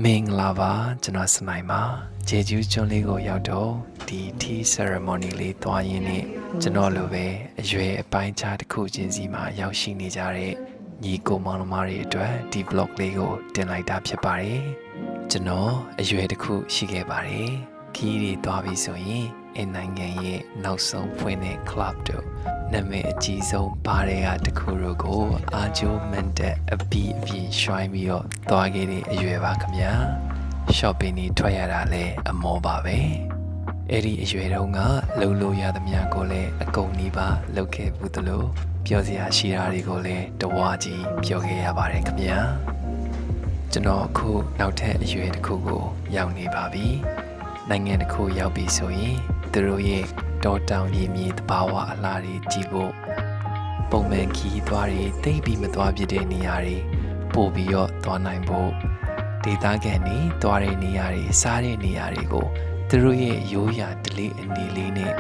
မင်္ဂလာပါကျွန်တော်စမိုင်းပါဂျေဂျူးကျွန်းလေးကိုရောက်တော့ဒီ tea ceremony လေးသွားရင်းနဲ့ကျွန်တော်လိုပဲအရွယ်အပိုင်းခြားတစ်ခုချင်းစီမှာရောက်ရှိနေကြတဲ့ညီကိုမောင်နှမတွေအတွက်ဒီ vlog လေးကိုတင်လိုက်တာဖြစ်ပါတယ်ကျွန်တော်အရွယ်တစ်ခုရှိခဲ့ပါတယ်ခီးတွေသွားပြီဆိုရင်အင်နိုင်ငံရဲ့နောက်ဆုံးဖွင့်တဲ့ club တို့နာမည်အကြီးဆုံးဘာတွေကတခုတို့ကိုအာဂျိုမန်တက်အပီးအပြင်ရွှိုင်းပြီးတော့သွားခဲ့တဲ့အရွယ်ပါခင်ဗျာ shopping တွေထွက်ရတာလဲအမောပါပဲအဲ့ဒီအရွယ်တုန်းကလုံလို့ရသမျှကိုလည်းအကုန်နီးပါလုပ်ခဲ့ဘူးသလိုပြောစရာရှိတာတွေကိုလည်းတဝါကြီးပြောခဲ့ရပါတယ်ခင်ဗျာကျွန်တော်အခုနောက်ထပ်အရွယ်တစ်ခုကိုရောက်နေပါပြီနိုင်ငံတစ်ခုရောက်ပြီဆိုရင်သူတို့ရဲ့တောတောင်ကြီးမြေသဘာဝအလားတွေကြည့်ဖို့ပုံမှန်ခီးသွားတွေတိတ်ပြီးမသွားပြတဲ့နေရာတွေပို့ပြီးတော့သွားနိုင်ဖို့ဒေသခံတွေသွားတဲ့နေရာတွေစားတဲ့နေရာတွေကိုသူတို့ရဲ့ရိုးရာဓလေ့အနေလေးနဲ့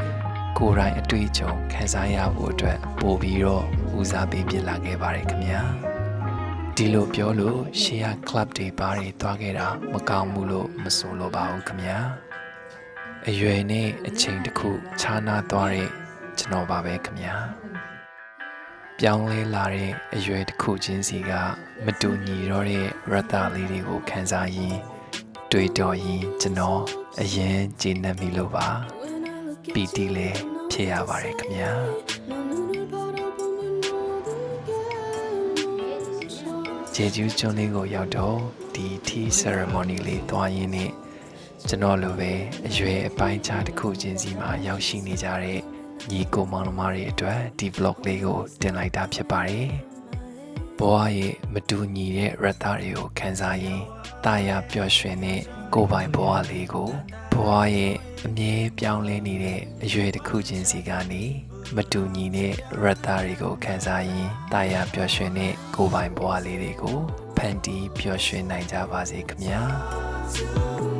ကိုယ်တိုင်အတွေ့အကြုံခံစားရဖို့အတွက်ပို့ပြီးတော့ဦးစားပေးပြလာခဲ့ပါတယ်ခင်ဗျာဒီလိုပြောလို့ရှေ့က club တွေပါးတွေသွားခဲ့တာမကောင်းဘူးလို့မဆိုလိုပါဘူးခင်ဗျာအရွယ်နဲ့အချိန်တစ်ခုခြားနားသွားတဲ့ကျွန်တော်ပါပဲခင်ဗျာပြောင်းလဲလာတဲ့အရွယ်တစ်ခုချင်းစီကမတူညီတော့တဲ့ရတ္တလေးတွေကိုခံစားရင်းတွေ့တော်ရင်ကျွန်တော်အရင်ကျေနပ်မိလို့ပါပီတိလည်းဖြစ်ရပါတယ်ခင်ဗျာဂျေဂျူးကျွန်းလေးကိုရောက်တော့ဒီ tea ceremony လေးသွားရင်းနဲ့ကျွန်တော်လိုပဲအရွယ်အပိုင်းခြားတစ်ခုချင်းစီမှာရောက်ရှိနေကြတဲ့ညီကိုမောင်နှမတွေအတွက်ဒီ vlog လေးကိုတင်လိုက်တာဖြစ်ပါတယ်ဘဝရဲ့မတူညီတဲ့ရတ္တတွေကိုခံစားရင်းတာယာပျော်ရွှင်တဲ့ကိုယ်ပိုင်ဘဝလေးကိုဘဝရဲ့အမြဲပြောင်းလဲနေတဲ့အရွယ်တစ်ခုချင်းစီကနေမတူညီတဲ့ရတ္တတွေကိုခံစားရင်းတာယာပျော်ရွှင်တဲ့ကိုယ်ပိုင်ဘဝလေးတွေကိုဖန်တီးပျော်ရွှင်နိုင်ကြပါစေခင်ဗျာ